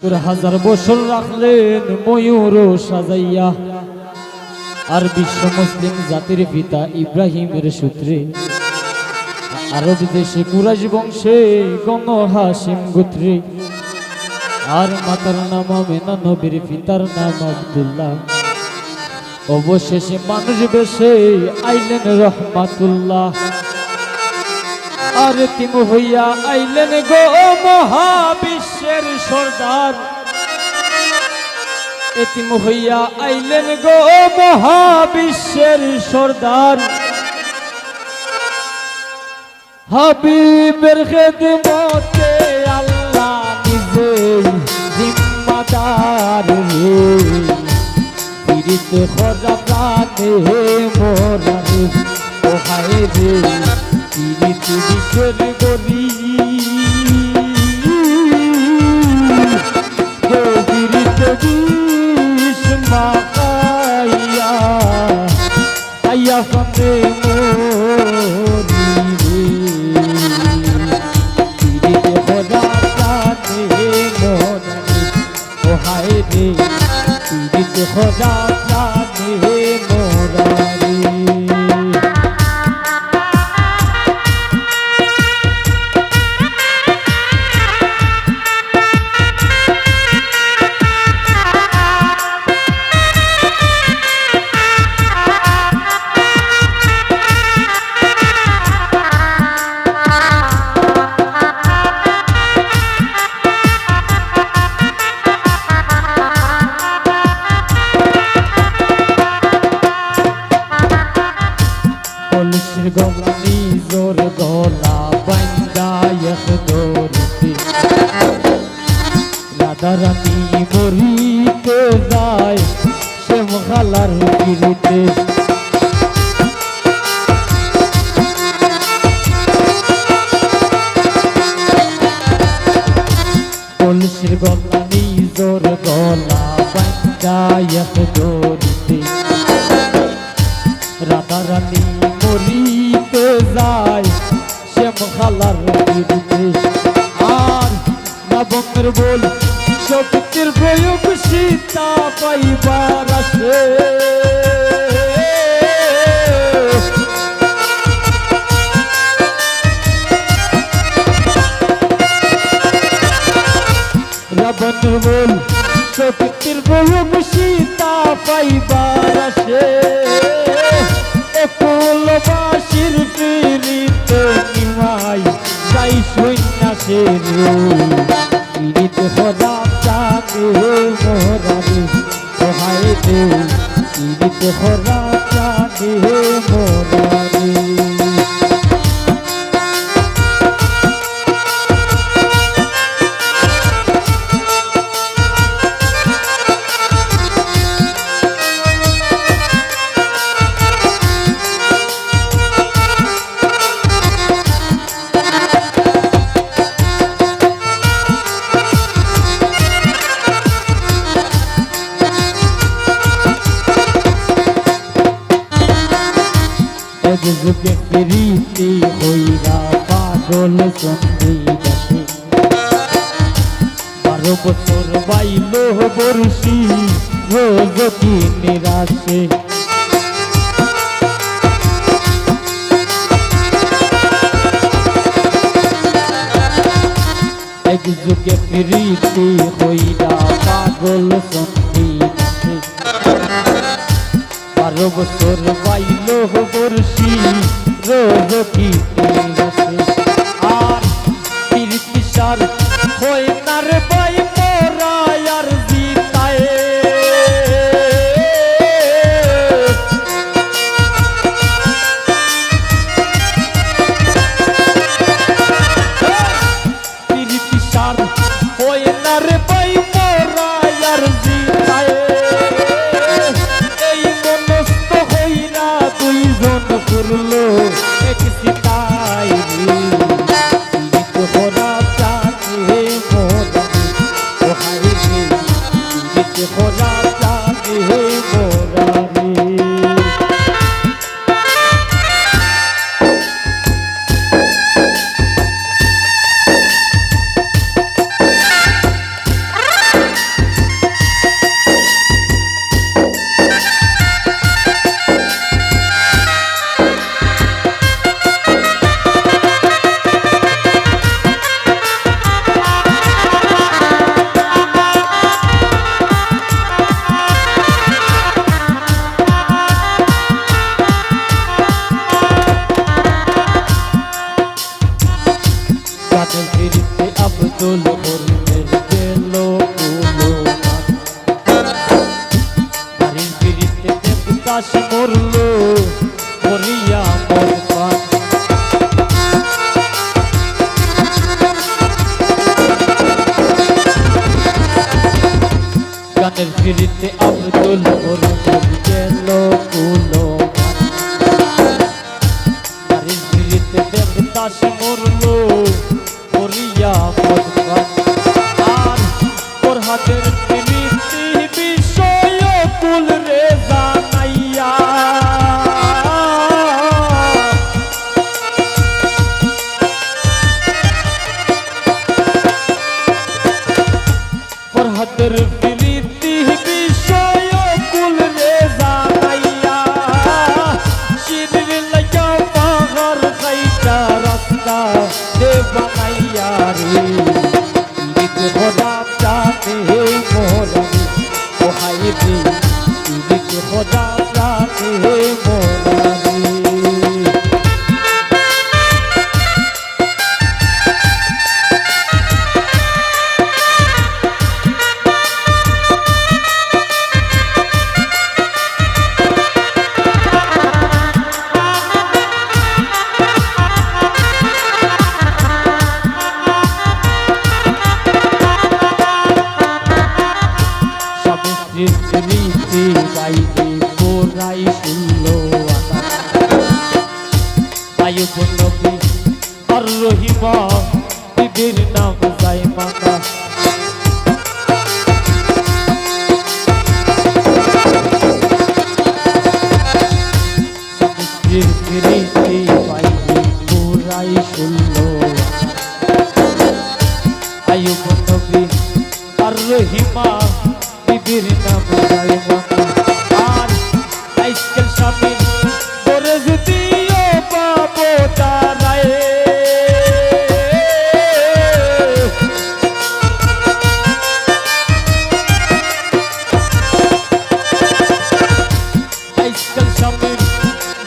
তোর হাজার বছর রাখলেন ময়ূর সাজাইয়া, আর বিশ্ব মুসলিম জাতির পিতা ইব্রাহিমের সূত্রে আরব দেশে কুরাইশ বংশে গণ হাসিম গোত্রে, আর মাতার নাম আমেনা, নবীর পিতার নাম আব্দুল্লাহ। অবশেষে মানুষ বেশে আইলেন রহমাতুল্লাহ, আর তিম হইয়া আইলেন গো মহাবিশ্বের সর্দার। এতিম হইয়া আইলেন গো মহাবিশ্বের সর্দার। হাবিবের খেদমতে আল্লাহ নিজে জিম্মাদার রে, পীড়িত খোঁজা প্রাণে মোরারে ও হায় রে, পীড়িত বিশ্বের গরি পীড়িত বিষ মাকাইয়া আইয়া সন্দে মোরি রে, পীড়িত খোঁজা প্রাণে মোরারে ও হায় রে, পীড়িত খোঁজা প্রাণে মোরারে। কলসির গলা নিজর গলা বান্দায়ক দৌড়তে, রাধা রানী মরিতে যায় শ্যামখালার পিড়িতে। কলসির গলা নিজর গলা বান্দায়ক দৌড়তে, রাধা রানী মরিতে যায় শ্যামখালার পিড়িতে। আর নবমের বল শক্তির প্রয়োগ সীতা পাইবার আসে, রাবণের বল শক্তির প্রয়োগ সীতা পাইবার আসে। ফুলবাসীর পিড়িতে নিমাই যাই সন্ন্যাসের পিড়িত খোদা চাঁদে মোরারে ও হায় রে, পিড়িত খোদা চাঁদে মোরারে। যুগে প্রীতি হইরা পাগল সন্ধিদাসে, 12 বছর বাইল বর্ষি রোজ কি নিরাশে। এক যুগে প্রীতি হইরা পাগল সন্ধিদাসে, 12 বছর বাইল বর্ষি রোজ কি নিরাশে। আর প্রীতি সার হয় না রে বাই মোরা আর জিতায়, প্রীতি সার হয় না রে বাই মোরা আর জিতায়। এই মনস্থ হইরা দুইজন করলো এক সিতাই রে, পীড়িত খোদা চাঁদে মোরারে ও হায় রে, পীড়িত খোদা চাঁদে মোরারে। দেবদাস মরলো মরিয়া মন প্রাণ। গানের ফিরিতে আব্দুল মরুর গেল কুলো নারীর ফিরিতে দেবদাস মরলো মরিয়া মন প্রাণ। আর তোর হাতের ফিরিতি বিষয় কুল রে জানাইয়া তোর হাতের ফিরিতি বিষয় কুল রে জানাইয়া শিরির লাগা পাহাড় খাইটা রাস্তা দে বানাইয়া রে ঈদ খোদা প্রাণে মোরানি ও হাই রে ঈদ খোদা প্রাণে মোরানি। রীতি বাইরে কোরাই শুনলো আয়ুব নবী আর রহিমা বিবির নাম যায় মাতা। রীতি বাইরে কোরাই শুনলো আয়ুব নবী আর রহিমা বিবির নাম যায় মাতা। আর আজকাল স্বামী করে যদিও পাবো তারায় আজকাল স্বামী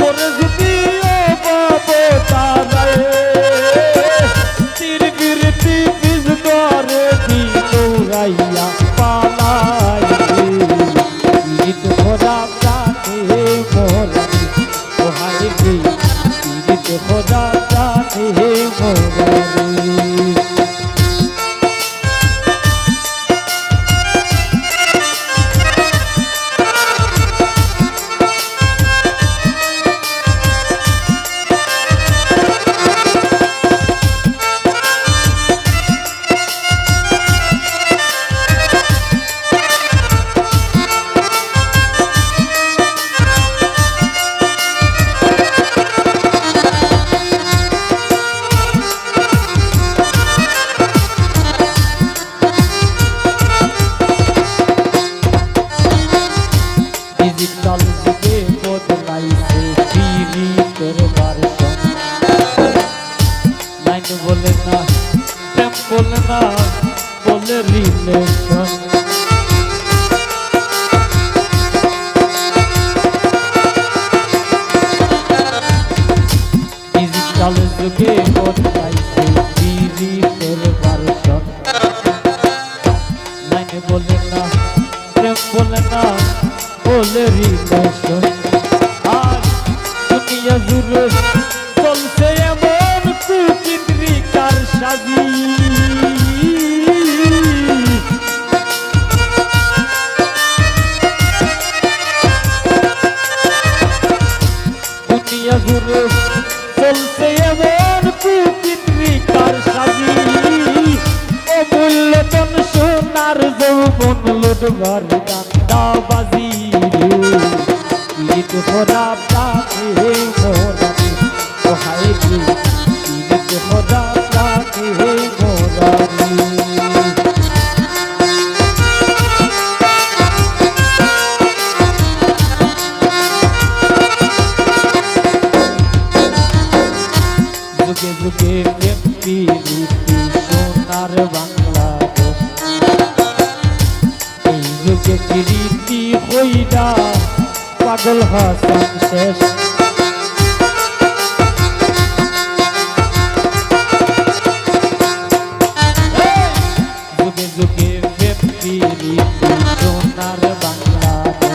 করে যদিও পাবো তারায় তীর বিরতি বিষ দরে দিলাইয়া পালাই ঈদ খোদা প্রাণে মোরানি ও হাই রে ঈদ খোদা প্রাণে মোরানি। ডিজিটাল যুগে বদলাইছে পীড়িতের ভার্সন লাইন বলে না প্রেম বলে না বলে রিলেশন। ডিজিটাল যুগে বদলাইছে পীড়িতের ভার্সন লাইন বলে না প্রেম বলে না বলে রিলেশন। আর দুনিয়া জুড়ে চলছে এমন কুচিত্রিকার সাজি দুনিয়া জুড়ে চলছে এমন কুচিত্রিকার সাজি অমূল্যতন সোনার যৌবন লুটবার দান্দাবাজি ঈদ খোদা প্রাণে মোরানি ও হাই রে ঈদ খোদা প্রাণে মোরানি। যুগে যুগে প্রেম প্রীতি সোনার বাংলাদেশ এই যুগে প্রীতি হইরা পাগল হাসান শেষ। যুগে যুগে প্রেম প্রীতি সোনার বাংলাদেশ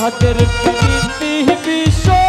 হাতের প্রীতি বিষয়